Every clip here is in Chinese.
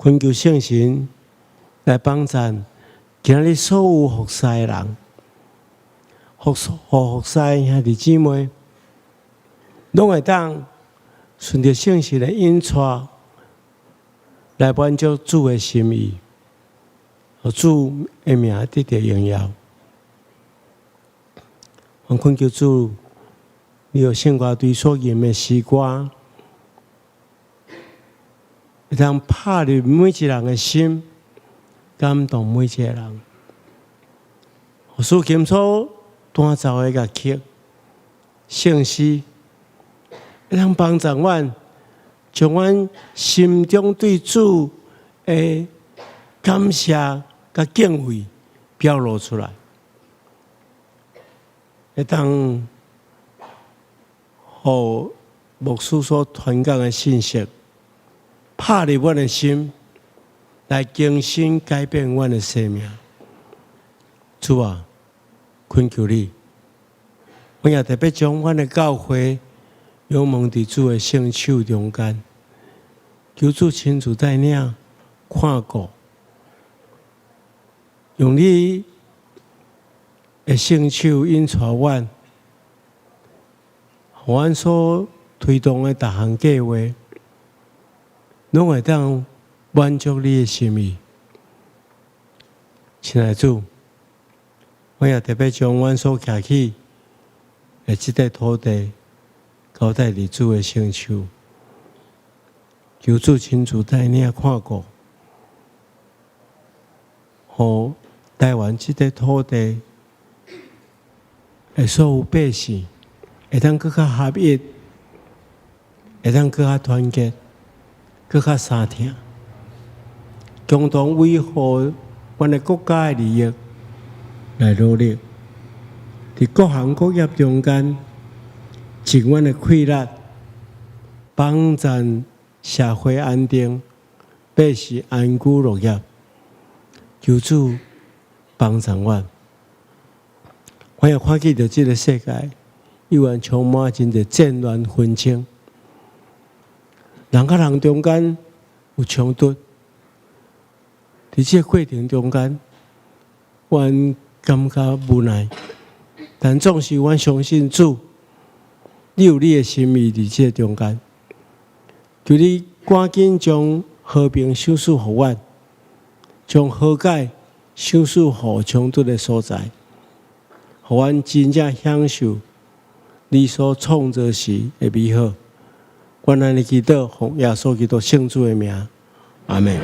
恳求圣神来帮咱今日所有服侍的人，服侍兄弟姊妹，拢会当顺着圣神的引带，来满足主的心意，和主的名得到荣耀。我恳求主，你有圣歌队所吟的诗歌，会当拍入每一个人的心，感动每一个人。使金所弹奏的乐曲、圣诗，会当帮助阮，将阮心中对主的感谢甲敬畏表露出来，会当互牧师所传讲的信息，拍入阮的心，来更新改变阮的生命。主啊，恳求你，我也特别将阮的教会仰望伫主的圣手中间，求主亲自带领看顾，用你的圣手引带阮，互阮所推动的逐项计划，拢会当满足你的心意。亲爱的主，我也特别将阮所徛起的这块土地交代伫主的圣手，求主亲自带领看顾，互台湾这块土地的所有百姓会当更加合一，会当更加团结，更加相挺，共同维护阮的国家的利益来努力，伫各行各业中间尽阮的气力，帮助社会安定，百姓安居乐业。求主帮助阮，我也看见着这个世界，有人充满真侪战乱纷争，人甲人中间有冲突，伫这个过程中间，阮感觉无奈，但总是阮相信主，你有你的心意伫这中间，求你赶紧将和平赏赐互阮，将和解赏赐互冲突的所在，互阮真正享受你所创造时的美好。阮安尼祈祷，奉耶稣基督圣主的名，阿门。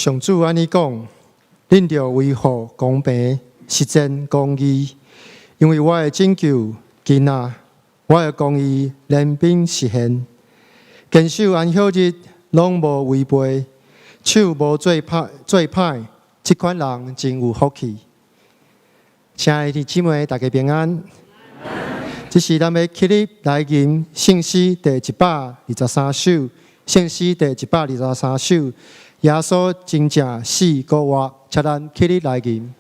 上主安尼讲：恁着维护公平、实践公义，因为我的拯救囡仔，我的公义连并实现。坚守安息日，拢无违背，手无做歹，这款人真有福气。亲爱的姊妹，大家平安。这是咱要起立来吟圣诗第123首，圣诗第123首。耶稣真正死过活，请咱起立来吟。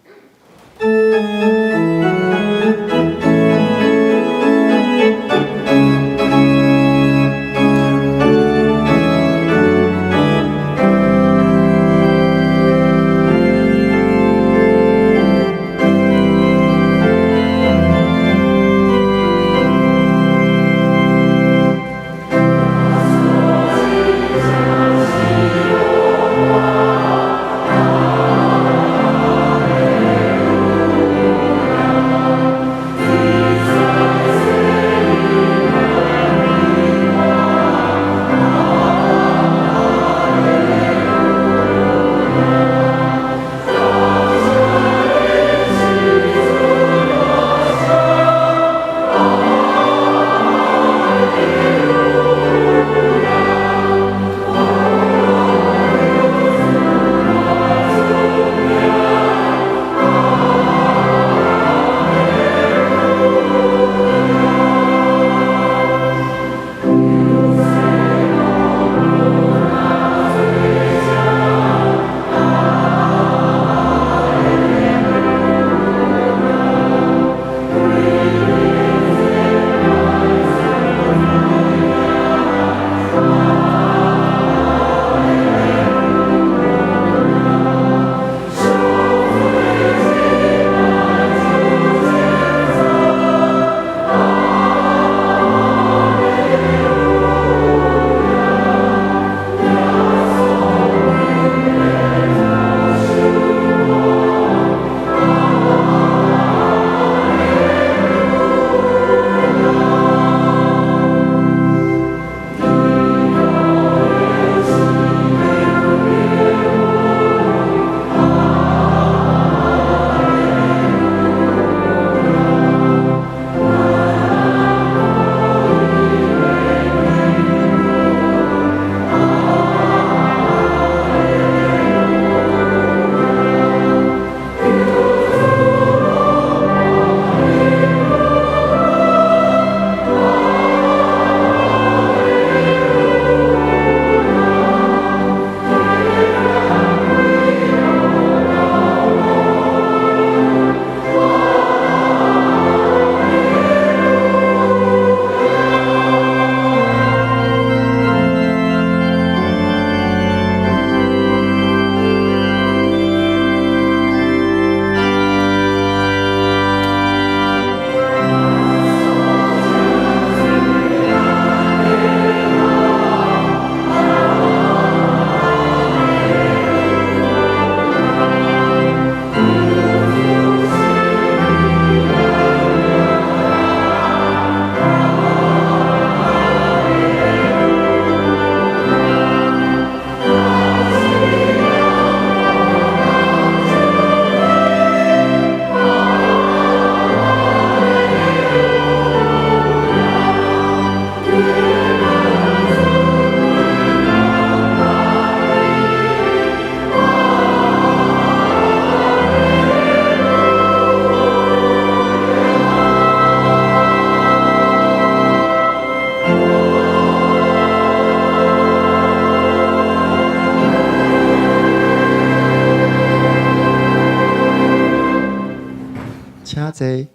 坐。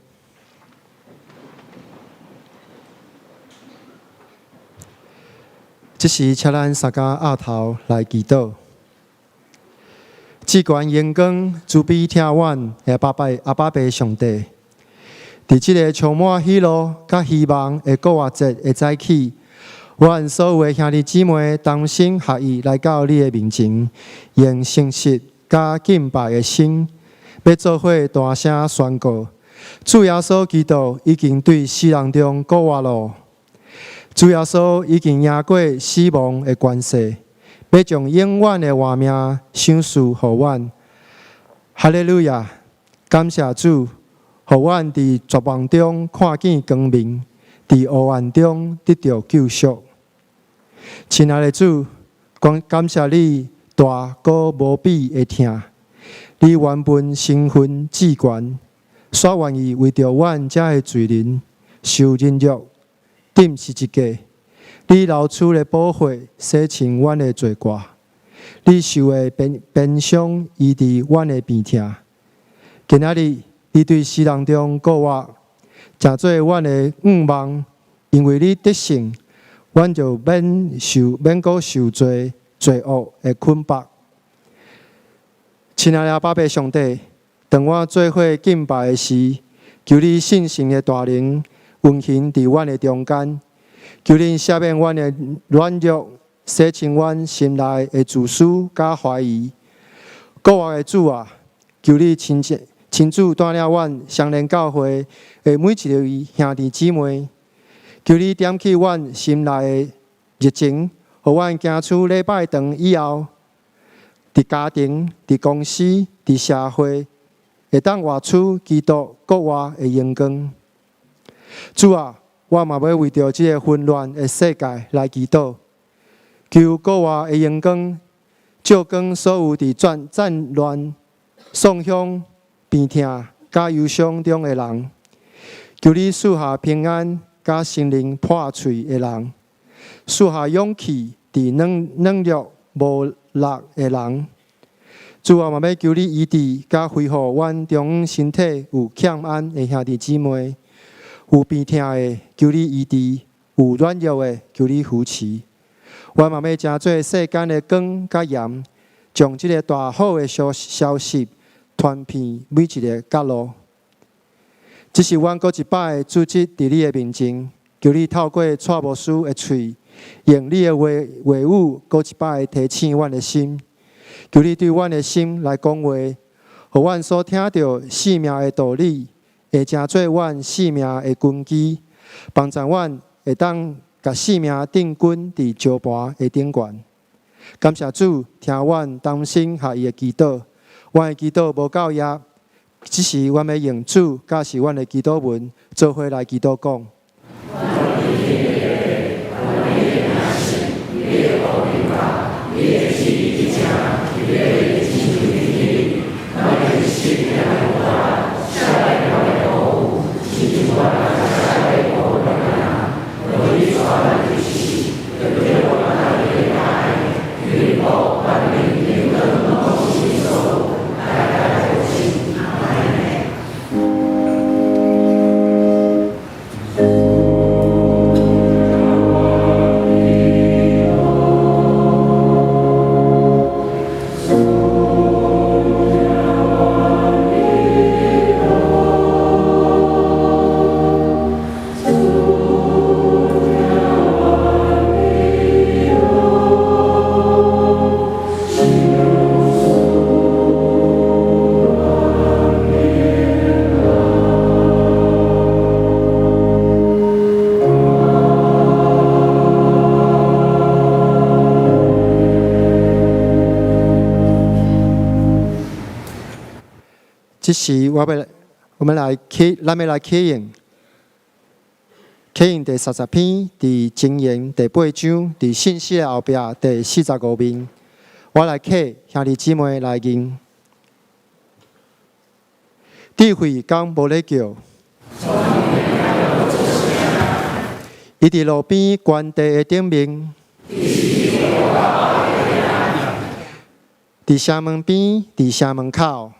这时，请咱三家额头来祈祷。至高荣光、慈悲听阮的阿爸爸上帝，伫这个充满喜乐甲希望的国活节的早起，阮所有的兄弟姊妹同心合意来到你的面前，用诚实甲敬拜的心，要做伙大声宣告：主耶稣基督已经对死人中国活了。主耶稣已经赢过死亡的关系，要将永远的活命赏赐予阮。哈利路亚！感谢主，予阮伫绝望中看见光明，伫黑暗中得到救赎。亲爱的主，感谢你大哥无比的疼，你原本身份至悬，却愿意为着阮遮的罪人受忍辱。顶十字架，你流出的宝血洗清阮的罪过，你受的鞭伤医治阮的病痛。今仔日，你对死人中国活，成做阮的愿望，因为你得胜，阮就免搁受罪恶的捆绑。亲爱的爸爸上帝，当我做伙敬拜的时，求你信心的大能运行伫阮的中间，求恁赦免阮的软弱，洗清阮心内的自私甲怀疑。国活的主啊，求你亲自带领阮相连教会的每一个兄弟姊妹，求你点起阮心内的热情，互阮行出礼拜堂以后，伫家庭、伫公司、伫社会，会当活出基督国活的荣光。主啊，我嘛要为着这个混乱的世界来祈祷，求国活的荣光照光所有伫战乱、丧凶、病痛、甲忧伤中的人，求你赐下平安，甲心灵破碎的人，赐下勇气伫软弱无力的人。主啊，嘛要求你医治，甲恢复阮中身体有欠安的兄弟姊妹，有病痛的，求你医治；有软弱的，求你扶持。我嘛要诚做世间的光甲盐，将这个大好的消息传遍每一个角落。这是阮搁一摆组织伫你的面前，求你透过蔡牧师的嘴，用你的话语，搁一摆提醒阮的心。求你对阮的心来讲话，互阮所听到生命的道理，会成做阮生命的根基，帮助阮会当甲生命定根伫石盘的顶悬。感谢主，听阮同心合意的祈祷。阮的祈祷无够业，只是阮要用主甲是阮的祈祷文，做伙来祈祷讲。这时，我们来启用第30篇，伫箴言第8章，伫信息的后壁第45面。我来启兄弟姊妹来念。智慧刚无咧叫，伊伫路边悬地的顶面，伫城门边，伫城门口。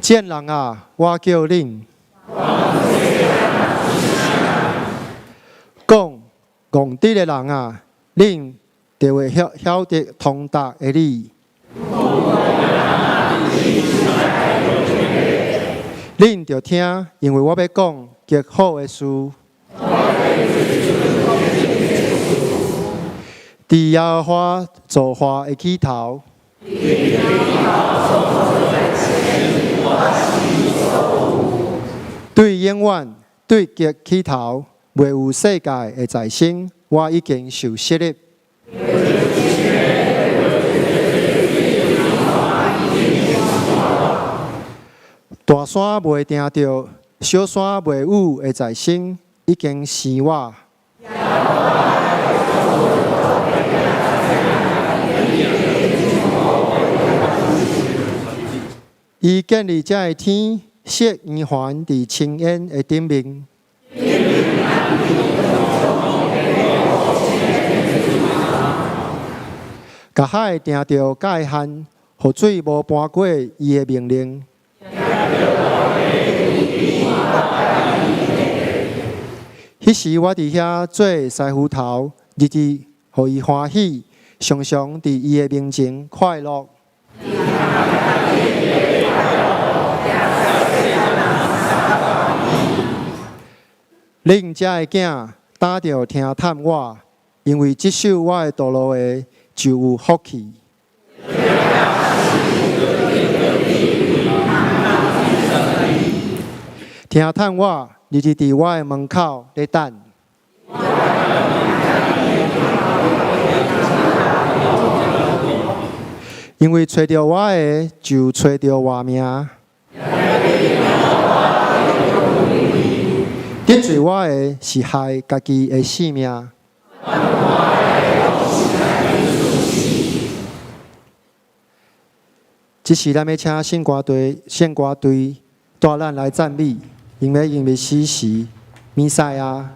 见人啊，我叫恁。讲戆直的人啊，恁就会晓得通达的理。恁就听，因为我要讲极好的事。伫耶和华造化的起头。对永远、对极起头，未有世界的在生，我已经受设立。大山未定着，小山未有的在生，已经是我。伊建立这个天，设圆环伫青烟的顶面。甲海定着界限，河水无搬过伊的命令。迄时我伫遐做师傅头，日日互伊欢喜，常常伫伊的面前快乐。恁遮的囝打着听探我，因为接受我的道路的就有福气。听探我，日日伫我的门口咧等。因为找到我的，就找到我命。得罪我的是害家己的性命。这时，咱要请献歌队带咱来赞美，因为死时弥赛亚。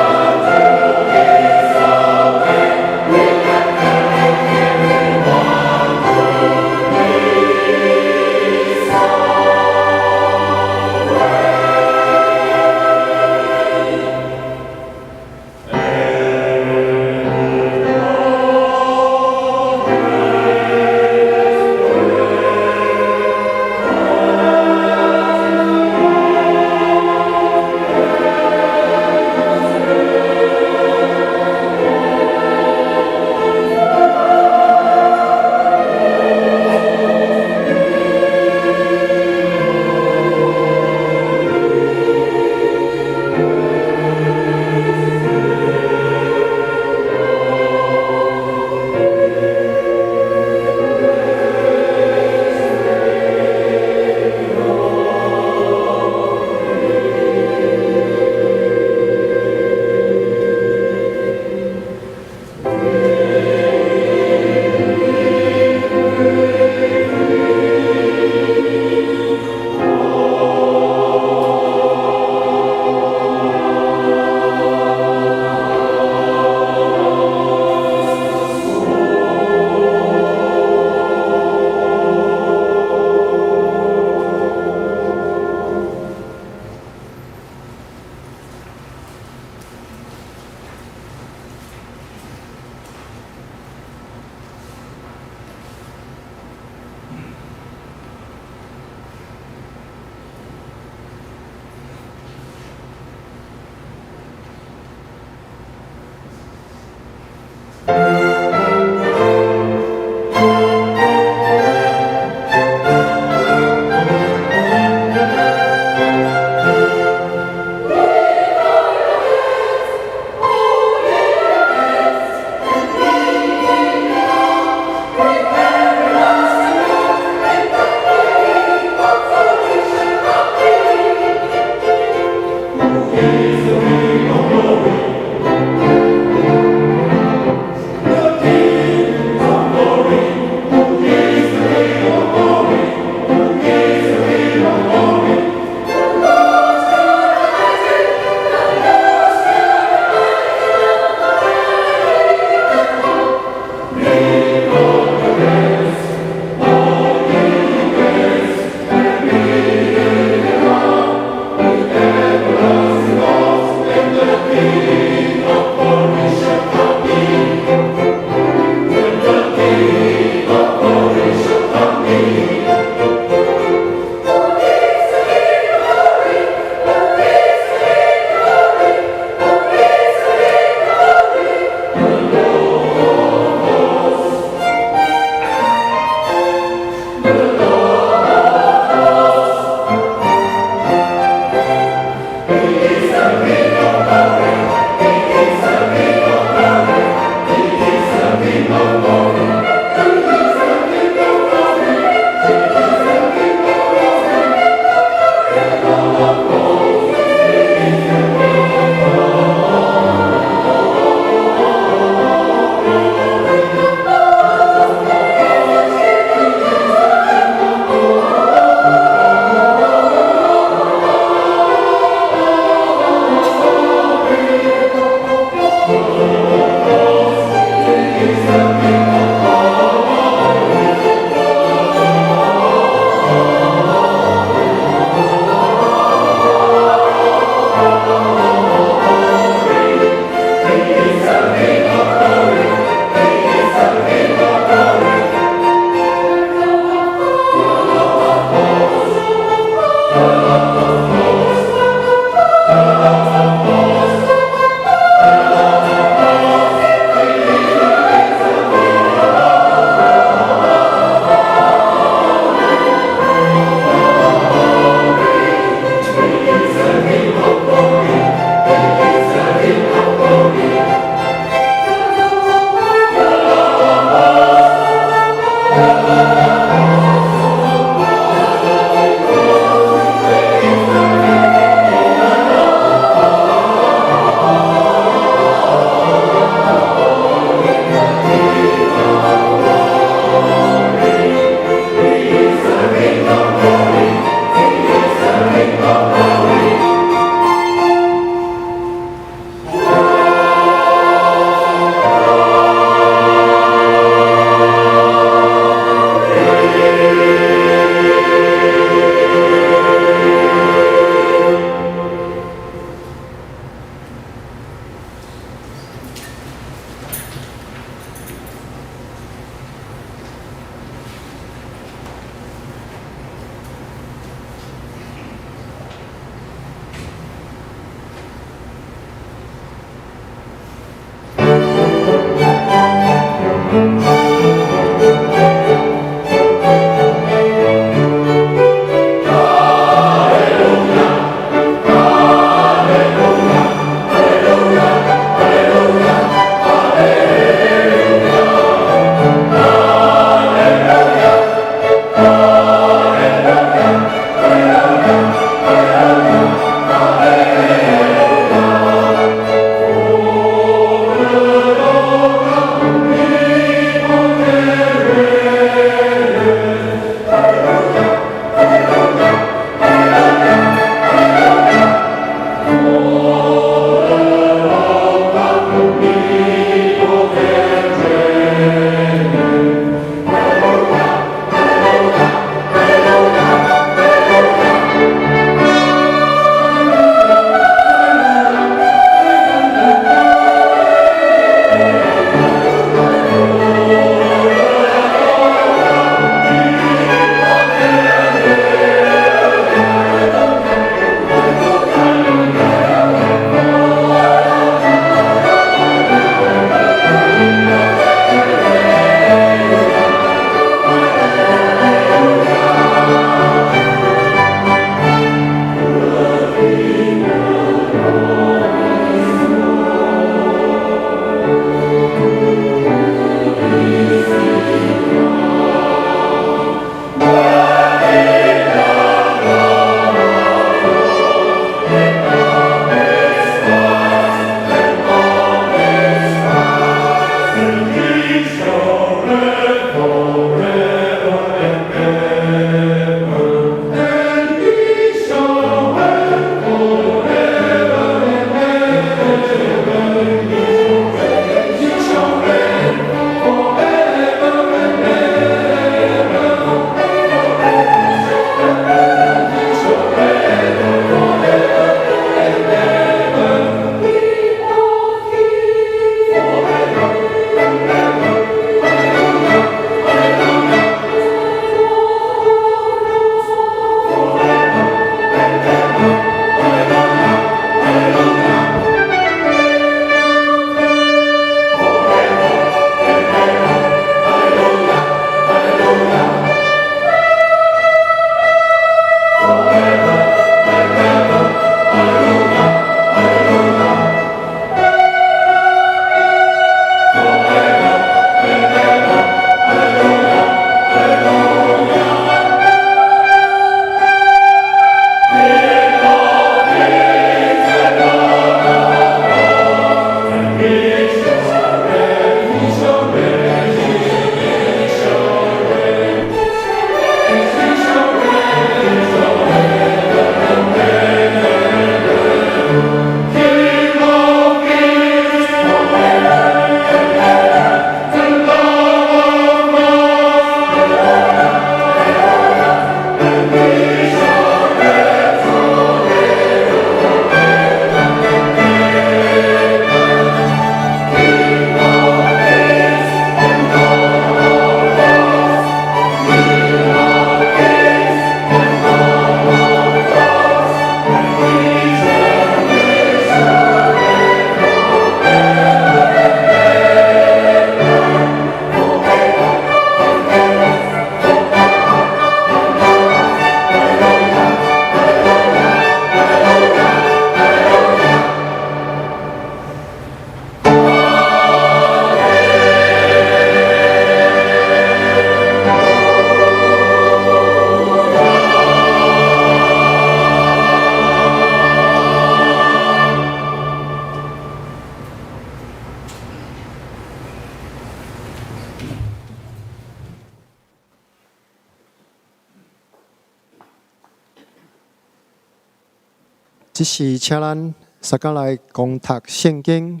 这是请咱大家来共读圣经。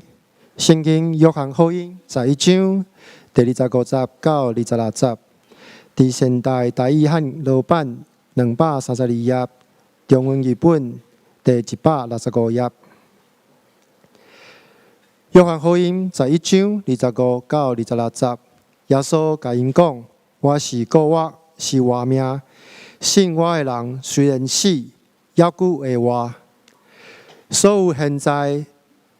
圣经约翰福音11章第25节到26节，伫现代台语汉罗版232页，中文译本第165页。约翰福音11章25到26节，耶稣甲因讲：“我是故我，是活命。信我的人，虽然死，也久会活。所有现在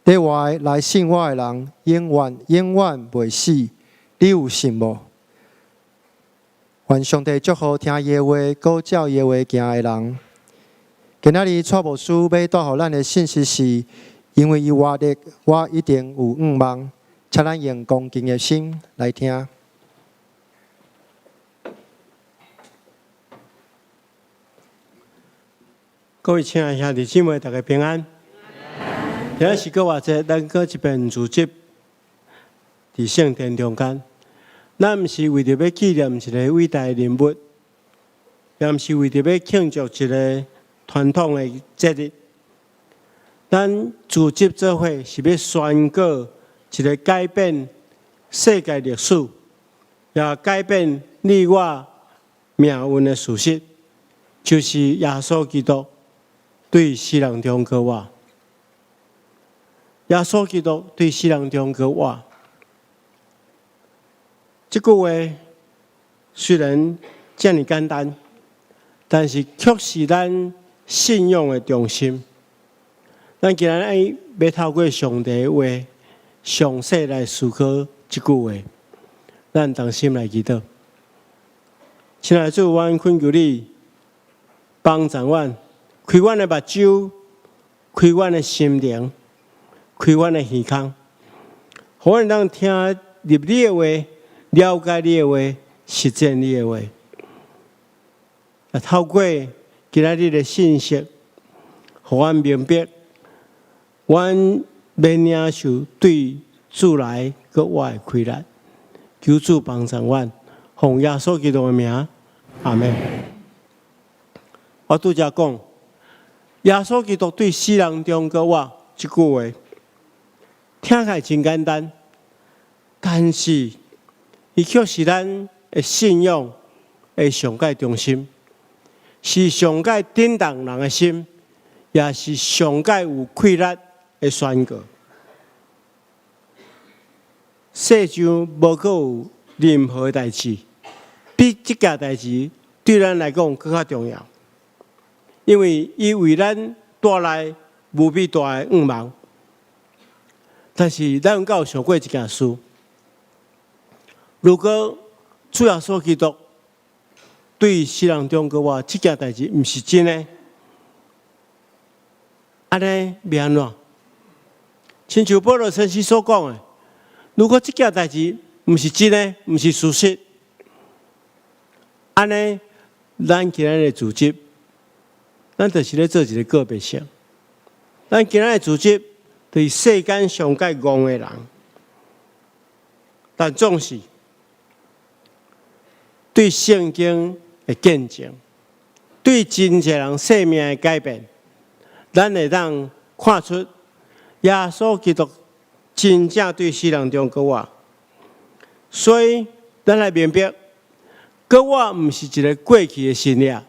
在活来信我的人，永远袂死。你有信无？”愿上帝祝福听耶话、顾照耶话行的人。今仔日蔡牧师要带予咱的信息是：因为伊活力，我一定有愿望。请咱用恭敬的心来听。各位亲爱兄弟姊妹，大家平安。今仔是个活节，咱搁一遍聚集伫圣殿中间。咱毋是为着要纪念一个伟大的人物，也毋是为着要庆祝一个传统的节日。咱聚集做伙是要宣告一个改变世界历史，也改变你我命运的事实，就是耶稣基督对世人中国话。耶稣基督对世人中国话，这句话虽然这么简单，但是却是咱信仰的中心。咱今日要透过上帝的话，详细来思考这句话。咱同心来祈祷。亲爱的主，阮恳求你帮助阮，开阮的目睭，开阮的心灵，开阮的耳孔，互阮能听入你的话，了解你的话，实践你的话。透过今仔日的信息，互阮明白，阮要领受对主来个我的开力。求主帮助阮，奉耶稣基督的名，阿门。我拄则讲，耶稣基督对世人中个我这句话，听起来真简单，但是伊却是咱的信仰的上界中心，是上界震动人的心，也是上界有气力的宣告。世上无阁有任何代志，比这件代志对咱来讲更加重要，因为伊为咱带来无比大的愿望。但是咱有够想过一件事：如果主耶稣基督对世人中国话这件代志毋是真的，安尼要安怎？亲像保罗先生所讲的。如果这件代志毋是真的，毋是事实，安尼咱今日的组织，咱就是咧做一个个别性。咱今日的组织对世间上界戆的人，但总是对圣经的见证，对真侪人生命的改变，咱会当看出耶稣基督真正对世人中国话，所以咱来明白，国话毋是一个过去的信仰，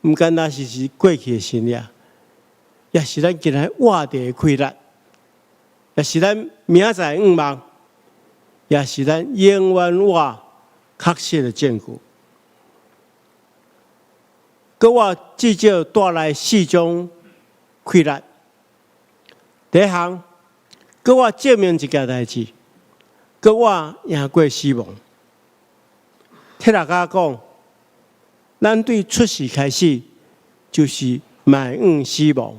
毋单单是过去的信仰，也是咱今日活地的气力，也是咱明仔的愿望，也是咱永远活确实的证据。国话至少带来4种气力。第一项，搁我证明一件代志，搁我赢过死亡。铁大家讲，咱对出世开始就是迈向死亡，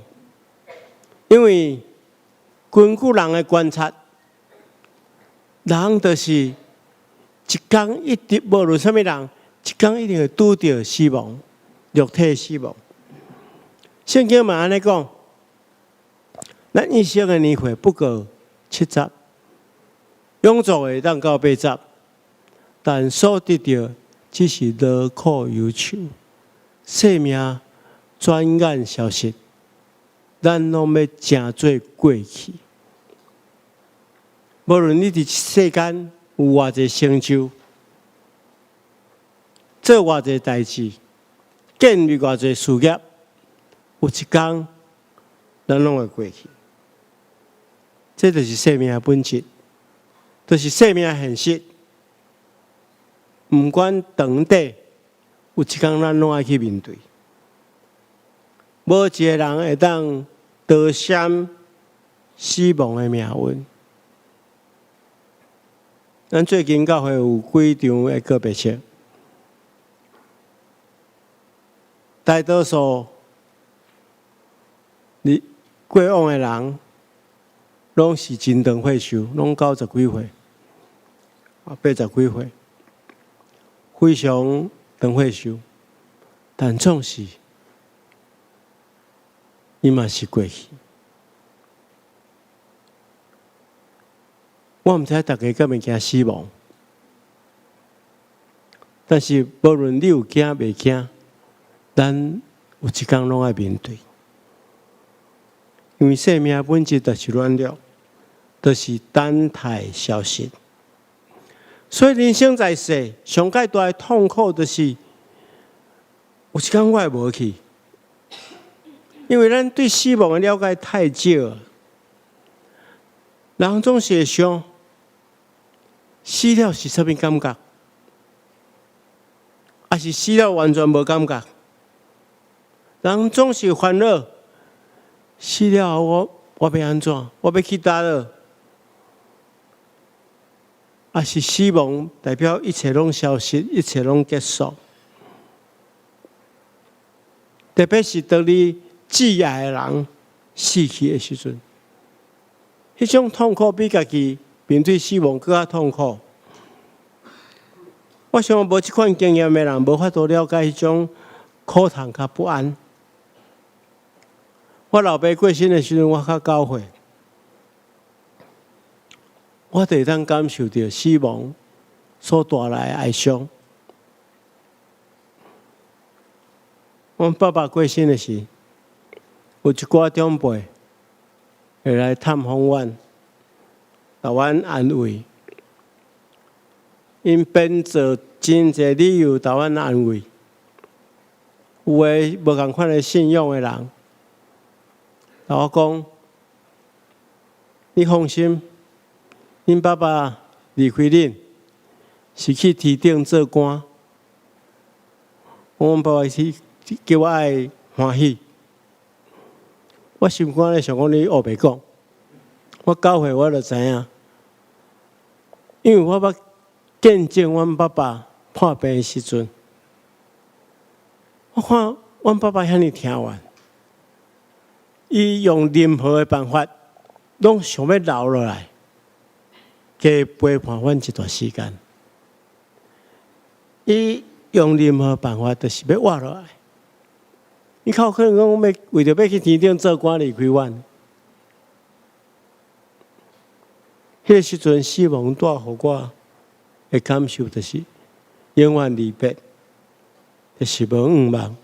因为根据人的观察，人就是一天一定，无论什么人，一天一定会拄到死亡，肉体死亡。圣经嘛安尼讲，咱一生的年岁不过70，永驻会当到80，但所得到只是劳苦忧愁，生命转眼消失。咱拢要成做过去。无论你伫世间有偌济成就，做偌济代志，建立偌济事业，有一天咱拢会过去。这就是生命的本质，就是生命的现实。不管长短，有一天咱拢爱去面对。无一个人会当逃闪死亡的命运。咱最近教会有几场的告别式，大多数你过往的人，拢是真长岁数，拢90几岁，80几岁，非常长岁数，但总是伊嘛是过去。我毋知大家敢会惊死亡，但是无论你有惊袂惊，咱有一天拢爱面对。因为生命本质就是软弱，就是等待消息。所以人生在世，上界大的痛苦就是有一天我会无去，因为咱对死亡的了解太少了。人总是会想，死了是啥物感觉？还是死了完全无感觉？人总是烦恼，死了我要安怎？我要去叨了？还是死亡代表一切拢消失，一切拢结束？特别是当你挚爱的人死去的时阵，迄种痛苦比家己面对死亡更加痛苦。我想无这款经验的人，无法度了解迄种苦痛甲不安。我老爸过身的时阵，我较9岁，我就会当感受到死亡所带来的哀伤。阮爸爸过身的时，有一寡长辈会来探访阮，甲阮安慰。因编造真侪理由，甲阮安慰。有诶无共款诶信仰诶人，甲我讲：你放心，恁爸爸离开恁，是去天顶做官。阮爸爸是叫我爱欢喜。我心肝咧想讲你黑白讲，我9岁我就知影，因为我捌见证阮爸爸破病的时阵，我看阮爸爸遐尼听话，伊用任何的办法，拢想要留落来，加陪伴阮一段时间。伊用任何办法，就是要活落来。伊较有可能讲要为着要去天顶做官离开阮。迄个时阵，死亡带互我的感受就是永远离别，就是无愿望。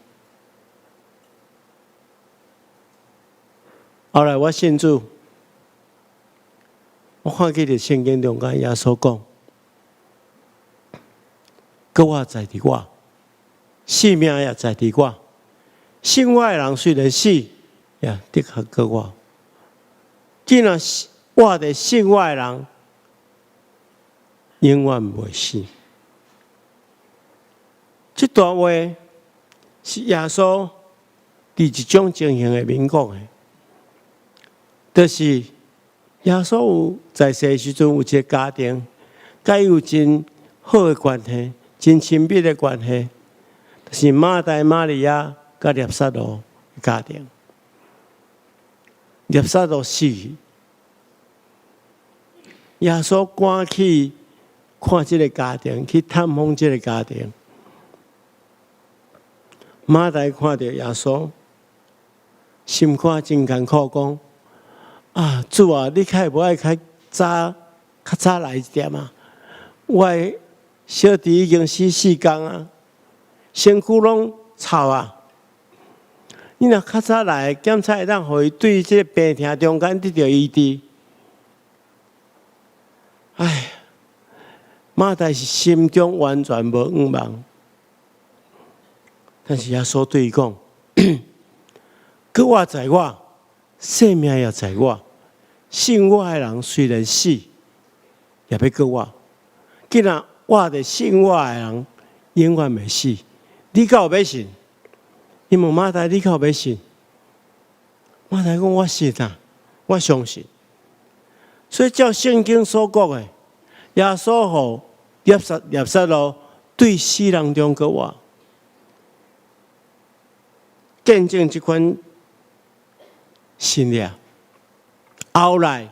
后来我信主，我看见伫圣经中间耶稣讲：“搁我在伫我，性命也在伫我。信我的人虽然死，也的确搁我。既然活伫信我的人，永远袂死。”这段话是耶稣伫一种情形的面讲的，就是耶稣有在世时阵有一个家庭，甲伊有真好的关系，真亲密的关系，就是马大、马利亚甲列撒罗的家庭。列撒罗死去，耶稣赶去看这个家庭，去探访这个家庭。马大看到耶稣，心肝真艰苦，讲：“啊，主啊，你开无爱较早来一点啊！我的小弟已经死4天啊，身躯拢臭啊！”你若较早来检查，会当互伊对这个病痛中间得到医治。哎，马大是心中完全无愿望，但是耶稣对伊讲：“搁我在我，性命也在我。信我的人虽然死，也要搁我。既然我的信我的人永远袂死，你敢有要信？”伊问马大：“你敢有要信？”马大讲：“我信啊，我相信。”所以照圣经所讲的，耶稣互耶撒路对死人中搁活，见证这款信念。后来，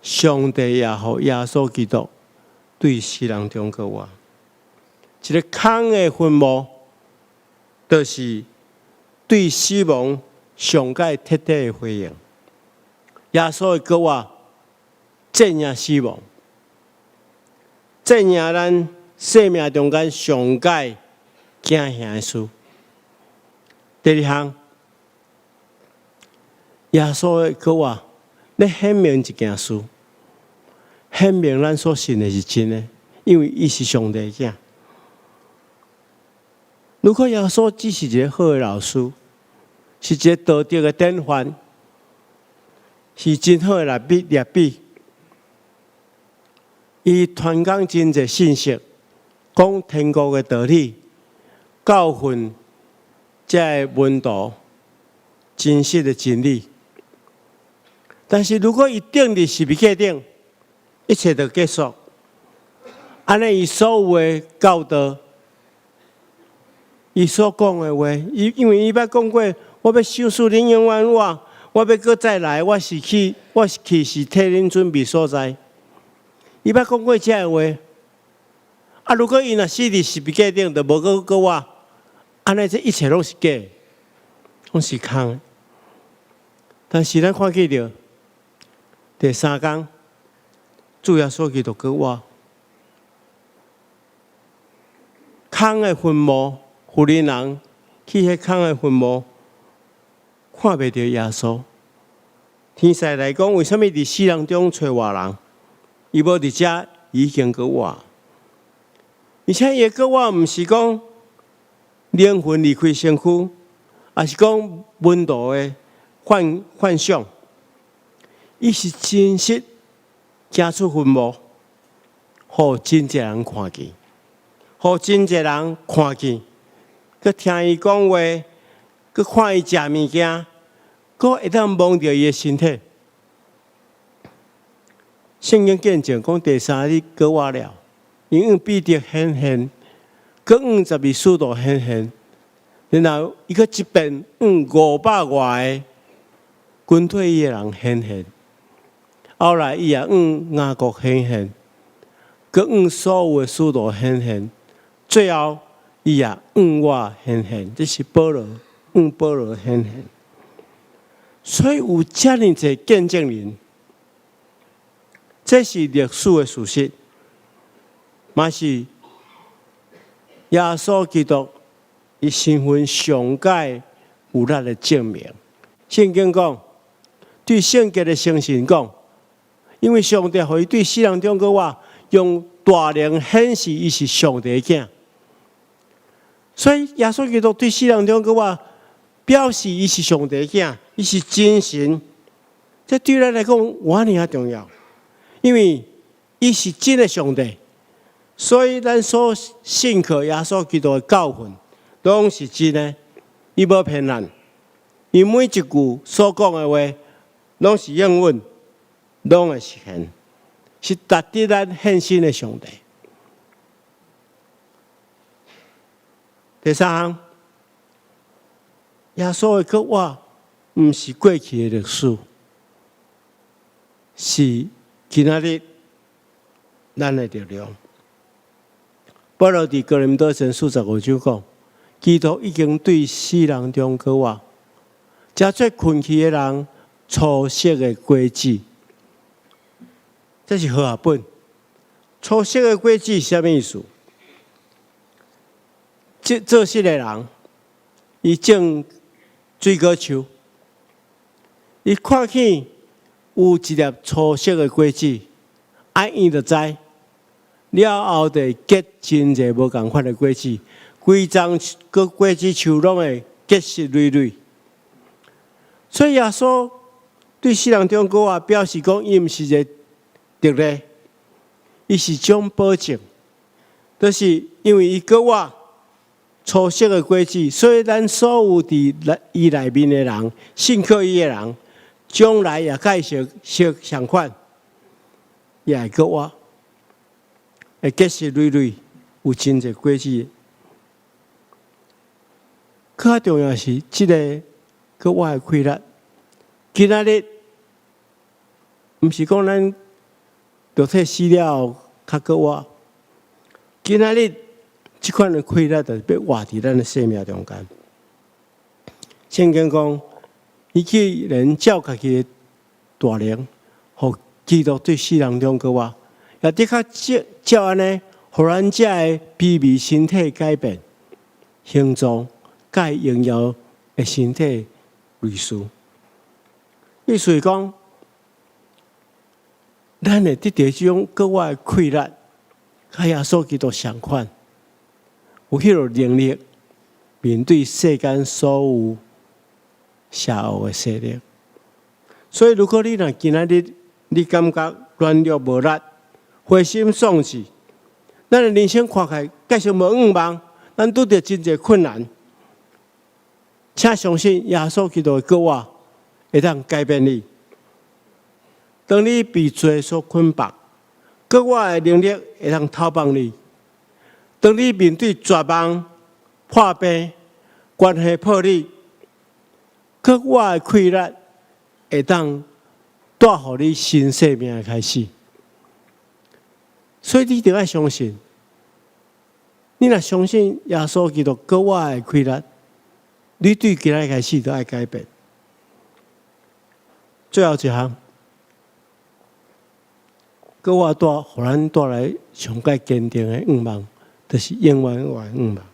上帝也互耶稣基督对死人中搁活，一个空的坟墓，就是对死亡上界彻底的回应。耶稣的搁活战胜死亡，战胜咱生命中间上界惊吓的事。第二项，耶稣的搁活咧显明一件事，显明咱所信的是真的，因为伊是上帝的囝。如果耶稣只是一个好的老师，是一个道德的典范，是真好的劣笔，伊传讲真侪信息，讲天国的道理，教训这门徒真实的真理。但是如果伊定伫十字架顶，一切就结束。安尼，伊所有的教导，伊所讲的话，因为伊捌讲过，我要收拾恁永远我要搁再来，我是去是替恁准备所在。伊捌讲过这话。啊，如果伊若死伫十字架顶，就无搁我，安尼这一切拢是假，拢是空的。但是咱看见着第三天，主耶稣基督搁活，空的坟墓，妇人人去迄空的坟墓，看袂到耶稣。天使来讲，为什么伫死人中找活人？伊无伫遮，已经搁活。而且伊搁活，毋是讲灵魂离开身躯，也是讲温度的幻想。伊是真实走出坟墓，互真侪人看见，互真侪人看见，佮听伊讲话，佮看伊食物件，佮会当摸到伊的身体。圣经见证讲，第三日搁活了，因为彼得显现，佮52使徒显现，然后伊佮一遍500外个军队伊的人显现。后来伊也雅各显现，佮所有的使徒显现，最后伊也我显现，这是保罗显现。所以有遮尔侪见证人，这是历史的事实，嘛是耶稣基督伊身份上界有力的证明。圣经讲，对圣洁的诚信讲，因为上帝互伊对死人中搁活，用大能显示伊是上帝的囝。所以耶稣基督对死人中搁活，表示伊是上帝的囝，伊是真神。这对咱来讲，有遐尔重要，因为伊是真的上帝，所以咱所信靠耶稣基督的教训，拢是真的，伊无骗咱。伊每一句所讲的话，拢是应允，拢会实现，是值得咱献身的上帝。第三项，耶稣的搁活，毋是过去的历史，是今仔日咱的力量。保罗伫哥林多前书15章讲，基督已经对死人中搁活，加做困去的人初熟的果子。这是和合本。初熟的果子是啥物意思？做事的人，伊种水果树，伊看见有一粒粗色的果子，伊就知。了后就结真侪无共款的果子，规丛个果子树拢会结实累累。所以耶稣对世人中国啊表示讲，伊毋是一个特例，伊是种保证，就是因为伊个我粗色的果子，所以咱所有伫伊内面的人，信靠伊的人，将来也甲伊相款，也会个我。会结实累累，有真侪果子。更较重要是，即个个我的开力，今仔日毋是讲咱肉体死了后较个我，今仔日即款的开力，就是要活伫咱的生命中间。圣经讲，伊去人照家己的大能，互基督对世人中个我。也的确照安尼，互咱遮个卑微身体改变形状，甲伊荣耀的身体类似。意思是讲，咱会得到这种格外的快乐，甲耶稣基督相款，有迄个能力面对世间所有邪恶的势力。所以，如果你若今仔日你感觉软弱无力，灰心丧志，咱的人生看起来继续无愿望，咱拄着真侪困难，请相信耶稣基督的救我会当改变你。当你被罪所捆绑，救我的能力会当透帮你。当你面对绝望、破病、关系破裂，救我的快乐会当带予你新生命的开始。所以你一定要相信，你若相信耶稣基督救我的开力，你对今仔开始就要改变。最后一项，救我互咱带来上界坚定的愿望，就是永远的愿望。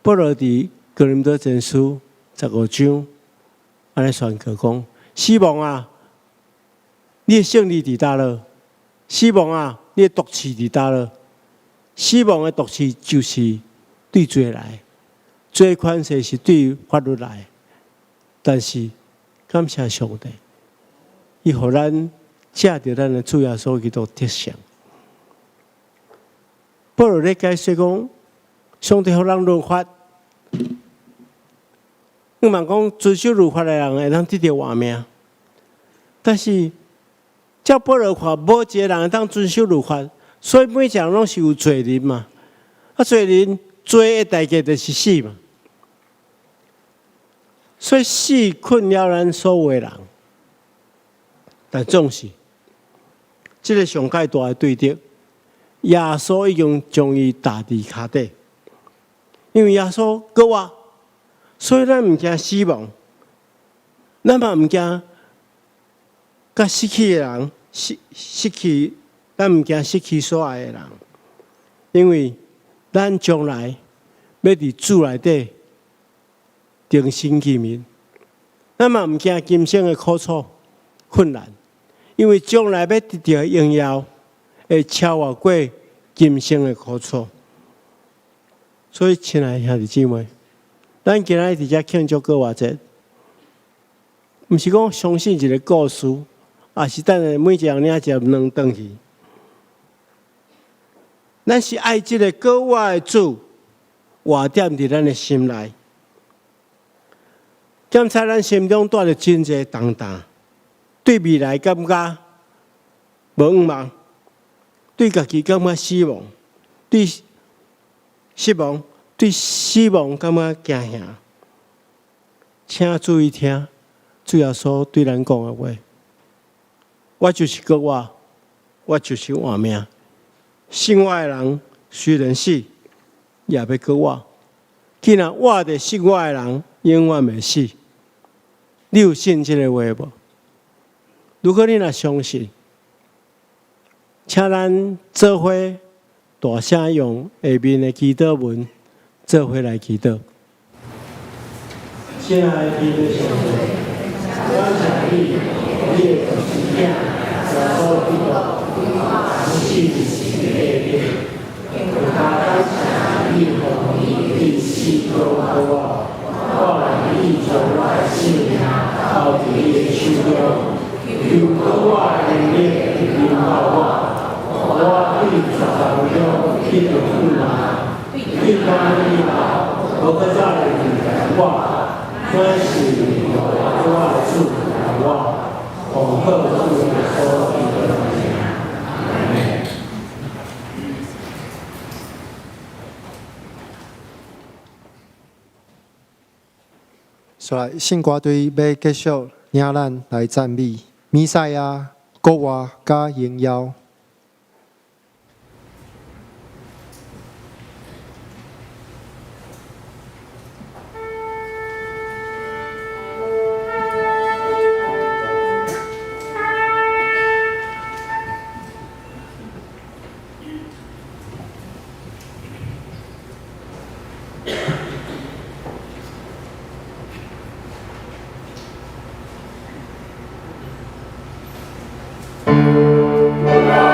保罗伫哥林多前书15章安尼宣告讲：希望啊，你的胜利伫倒落？希望啊，你的毒刺伫倒落？希望的毒刺就是对罪来，罪权势是对法律来。但是感谢上帝，伊互咱借着咱的主耶稣基督得胜。保罗咧解释讲，上帝互人律法，我们讲遵守律法的人会当得到活命，但是照保罗看，无一个人会当遵守律法，所以每一个人拢是有罪人嘛。罪人罪的代价就是死嘛。所以死困扰咱所有的人，但总是这个上界大的对敌，耶稣已经将伊打伫骹底，因为耶稣救我，所以咱毋惊死亡，咱嘛毋惊甲失去的人失去，咱毋惊失去所爱的人，因为咱将来要伫主内底重新见面，咱嘛毋惊今生的苦楚困难，因为将来要得到荣耀，会超越过今生的苦楚。所以，亲爱的兄弟姊妹，咱今仔日伫遮庆祝过活节，毋是讲相信一个故事，也是等下每一人领一粒卵转去。咱是爱这个救我的主，活踮伫咱的心内。检查咱心中带着真侪重担，对未来感觉无愿望，对家己感觉失望，对失望，对死亡感觉惊吓。请注意听主耶稣对咱讲的话：我就是救我，我就是活命。信我的人虽然死，也要救我。既然活着信我的人，永远袂死。你有信这个话无？如果你若相信，请咱做伙大声用下面的祈祷文做伙来祈祷。亲爱的弟兄们，刚才你列的一样，然后这个信息列，他刚才一红一西中国，后来一种外信，到底耶稣的，有个外列领导我对早就一种不满，对方领导，我不在乎话。专是有外处望，恐吓处所以的所来信歌队要继续领咱来赞美弥赛亚、国话加荣耀。我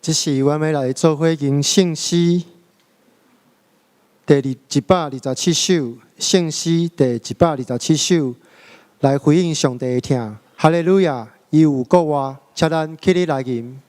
这是我们来做伙吟圣诗第127首，圣诗第127首，来回应上帝的听。哈利路亚！伊有国话，请咱起立来吟。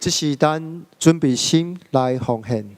这是咱准备心来奉献。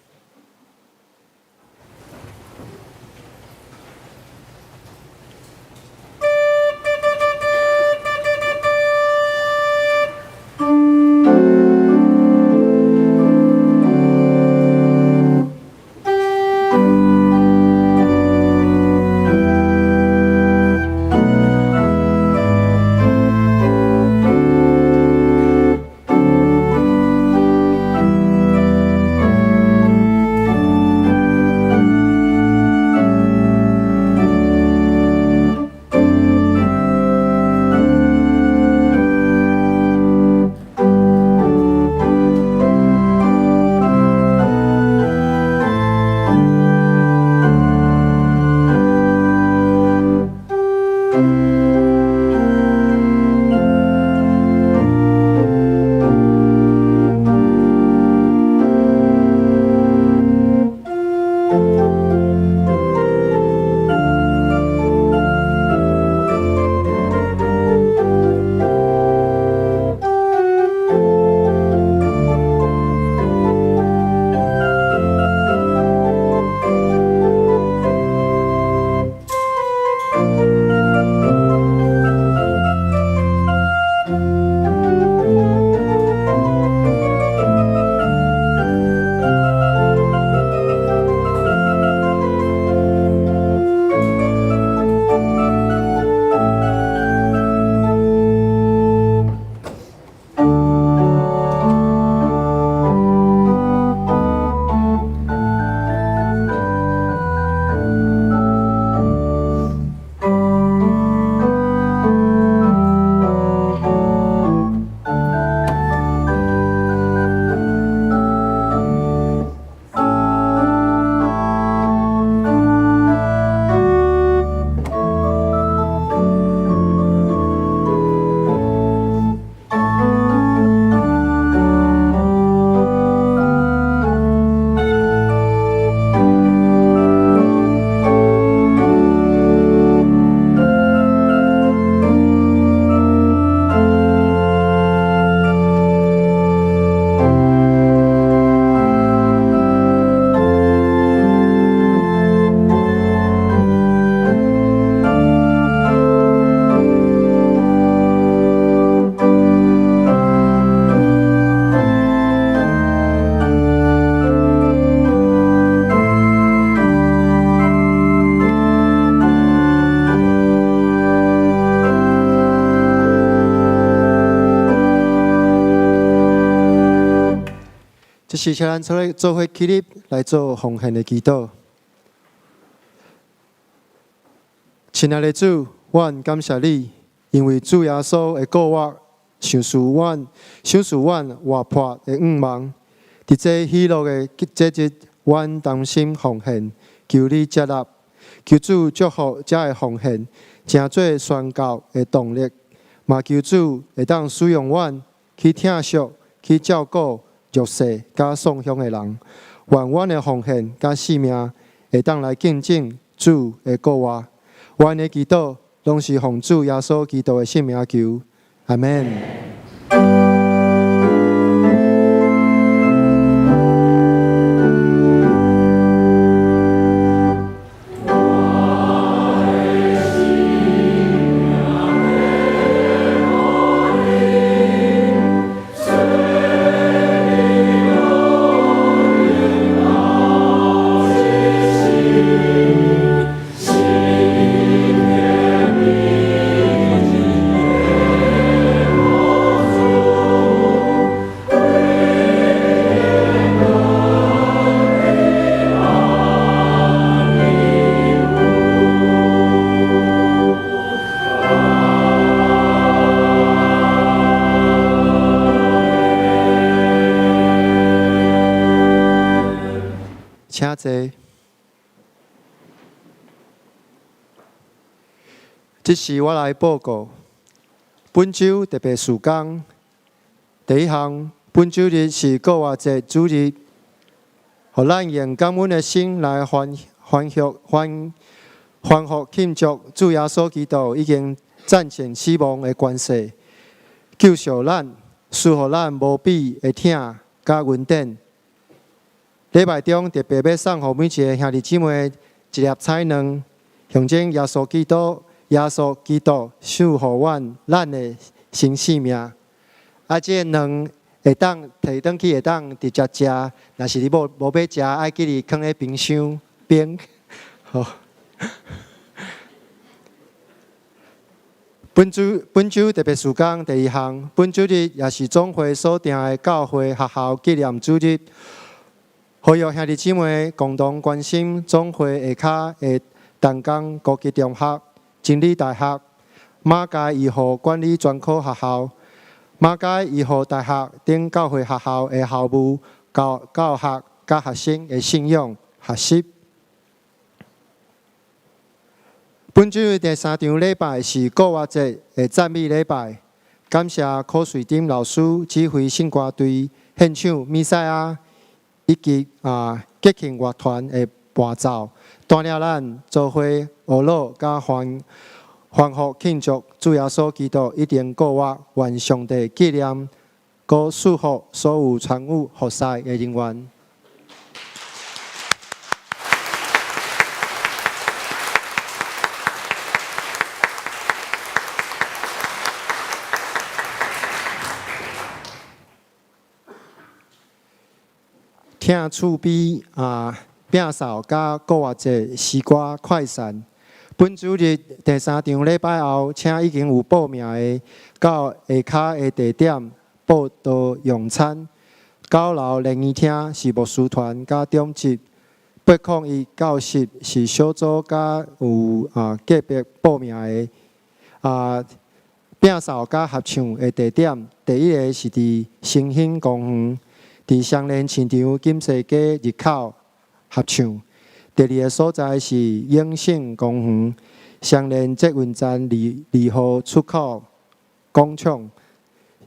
时，请咱做伙起立来做奉献的祈祷。亲爱的主，阮感谢你，因为主耶稣的告我，想使阮活泼的愿望，伫这喜乐的节日，阮同心奉献，求你接纳，求主祝福这个奉献，成做宣告的动力，嘛求主会当使用阮去疼惜、去照顾弱势甲送乡的人，愿阮的奉献甲性命会当来见证主的告我。阮的祈祷拢是奉主耶稣基督的圣名求，阿们。请坐。这是我来报告。本周特别事工，第一项，本周日是国外节主日，互咱用感恩的心来欢呼庆祝主耶稣基督已经战胜死亡的关系，救赎咱，赐予咱无比的疼甲恩典。礼拜中特别要送予每一个兄弟姊妹一粒彩蛋，象征耶稣基督守护咱的新生命。这卵会当摕转去，会当直接食。若是你无要食，爱记哩放咧冰箱冰。好。本周特别事工第二项，本周日也是总会所定的教会学校纪念主日。呼吁兄弟姊妹共同关心总会下骹的淡江国际中学、真理大学、马街医护管理专科学校、马街医护大学等教会学校的校务、教学甲学生的信仰学习。本周的第三场礼拜是国外节的赞美礼拜，感谢柯瑞丁老师指挥圣歌队献唱《弥赛亚》。以及吉庆乐团的伴奏，带领咱做伙学乐甲欢呼庆祝主耶稣基督一定告我，愿上帝纪念，搁祝福所有参与活塞的人员。听厝边摒扫甲国外节诗歌快闪。本主日第三场礼拜后，请已经有报名的到下骹的地点报到用餐。九楼联谊厅是牧师团甲中级801教室是小组甲有个别报名的摒扫甲合唱的地点，第一个是伫新兴公园。伫双连市场金沙街入口合唱，第二个所在是永盛公园双连捷运站2号出口广场，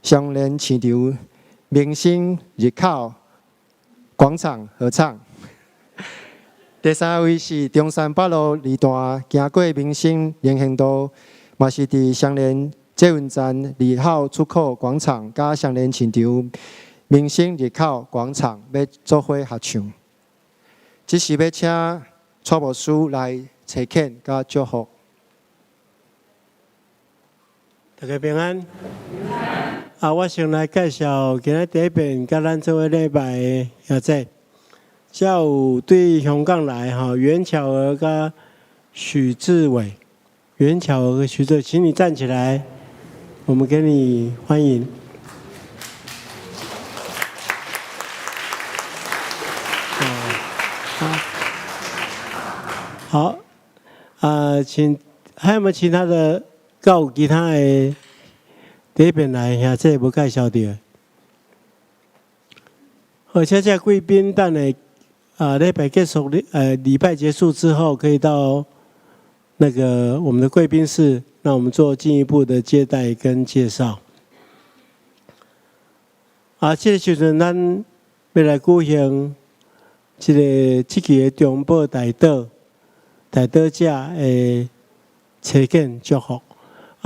双连市场明星入口广场合唱。第三位是中山北路2段行过明星联行道，嘛是伫双连捷运站2号出口广场甲双连市场。明星入口广场要做伙合唱，只是要请蔡牧师来查恳甲祝福。大家平安。我先来介绍今仔第一遍甲咱做伙礼拜的也即，遮有对香港来袁巧儿甲许志伟，袁巧儿和许志伟，请你站起来，我们给你欢迎。好，请还有没有其他的？有其他的第一边来兄弟无介绍到的，而且这贵宾等的礼拜结束礼拜结束之后，可以到那个我们的贵宾室，让我们做进一步的接待跟介绍。这个时阵咱要来举行这期的中保大道者的车见祝福。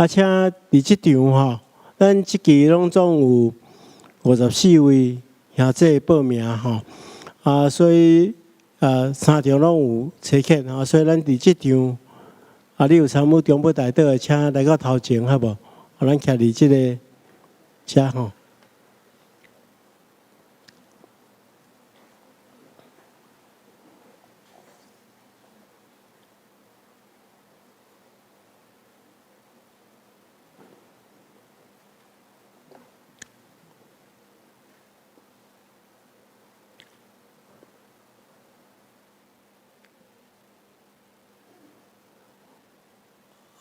且伫即场吼，咱即期拢总有54位兄弟报名吼，所以3场拢有车见吼，所以咱伫即场你有参与中保大道的，请来到头前好无？咱徛伫即个遮吼。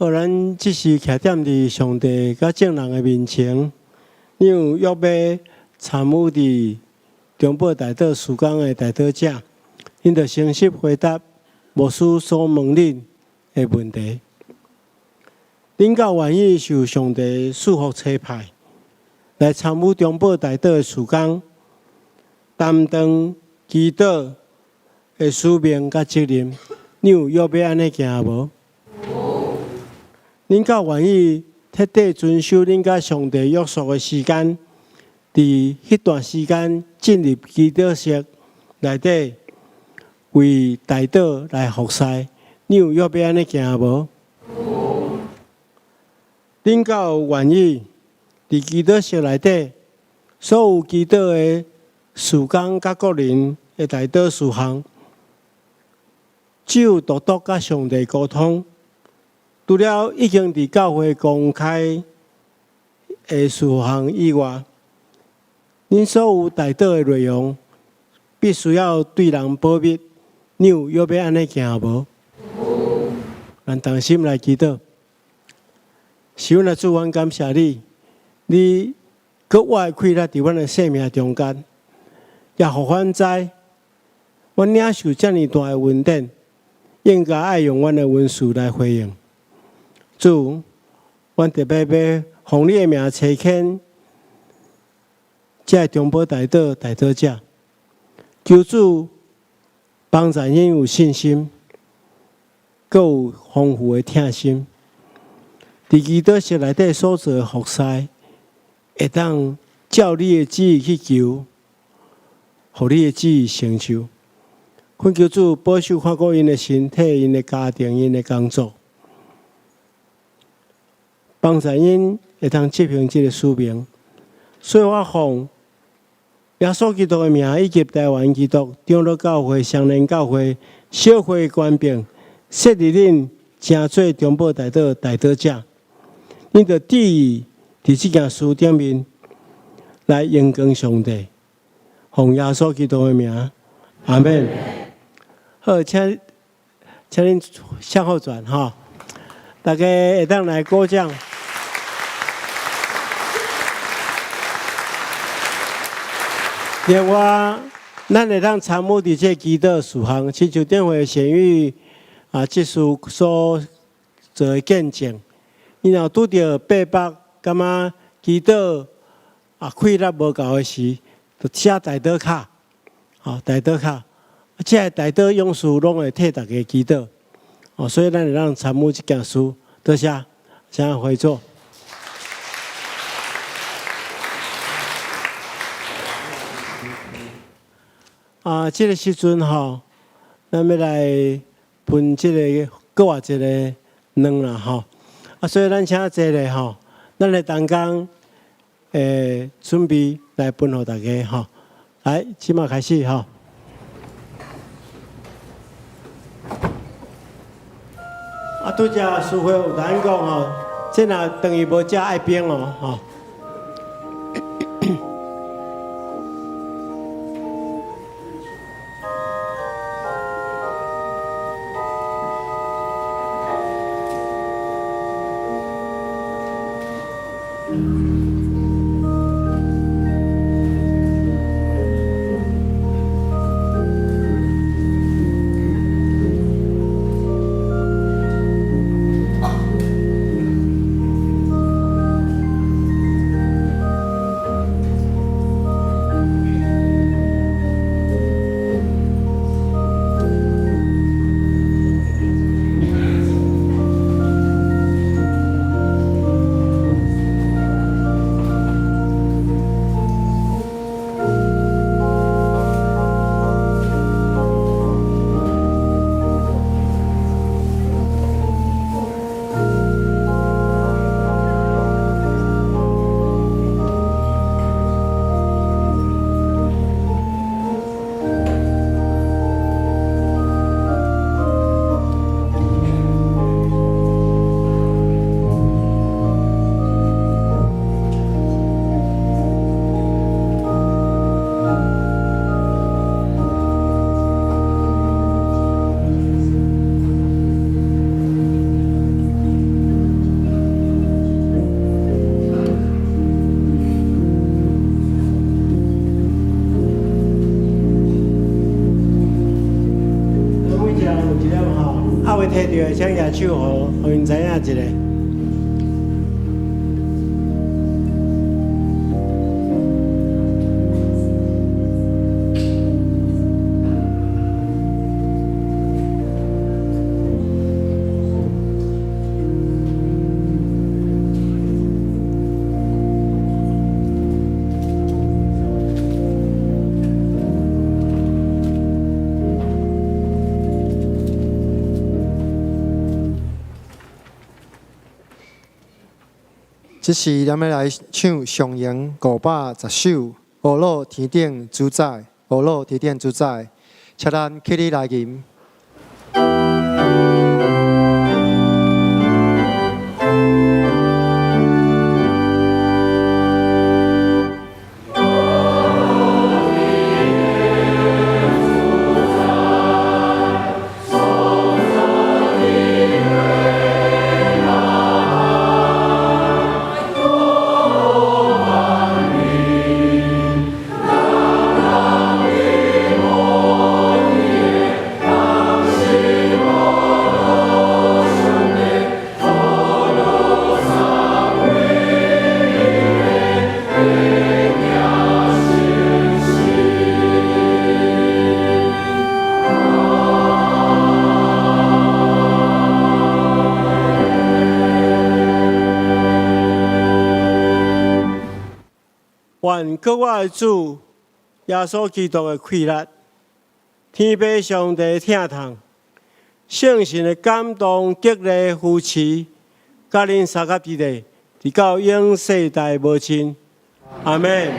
咱即时徛踮伫上帝甲众人的面前，你有约要参与伫中保大道事工的大道者，恁着诚实回答牧师所问恁的问题。恁敢愿意受上帝赐福差派，来参与中保大道的事工，担当祈祷的使命甲责任？你有约要安尼行无？恁敢愿意彻底遵守恁甲上帝约束的时间，伫迄段时间进入祈祷室内底为大道来服侍？你有约要安尼行无？恁敢有愿意伫祈祷室内底所有祈祷的事工甲个人的大道事项，只有独独甲上帝沟通？除了已经伫教会公开的事项以外，恁所有大道的内容必须要对人保密。你有约要安尼行无？咱同心来祈祷。是阮的主，阮感谢你，你搁我的开力伫阮的生命中间，也互阮知，阮领受遮尔大的恩典，应该爱用阮的文字来回应。主，阮特别要奉你的名差遣这中保大道者，求主帮助因有信心，阁有丰富的听心，伫祈祷室内底所做的服侍，会当照你的旨意去求，互你的旨意成就。恳求主保守看顾因的身体、因的家庭、因的工作。帮助因会当执行这个使命，所以我奉耶稣基督的名，以及台湾基督长老教会、双联教会、小会官兵，设立恁成做中保大道者，恁着旨意伫这件事顶面来荣光上帝，奉耶稣基督的名，阿门。好，请恁向后转哈，大家会当来鼓掌。另外，咱会当参与伫这祈祷事项，亲像电话显玉即事所做的见证。然后拄着伯伯感觉祈祷开力无够的时，就写大祷卡，大祷卡，这大祷勇士拢会替大家祈祷。所以咱会当参与这件事，多谢，请回座。这个时阵吼，咱要来分这个搁外一个卵啦吼。所以咱请坐咧吼，咱来同工准备来分互大家吼。来，即马开始吼。拄则师傅有甲咱讲吼，这若等于无食爱冰哦吼。一点吼，啊未摕到的请举手，互因知影一下。这是咱们来唱上营510首，五路天顶主宰，五路天顶主宰，请咱起立来吟。愿各我的主耶稣基督的气力，天父上帝疼痛，圣神的感动激励扶持，甲恁三甲之地，直到永世代无尽。阿门。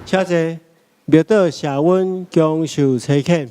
请坐，庙道谢温恭受差遣。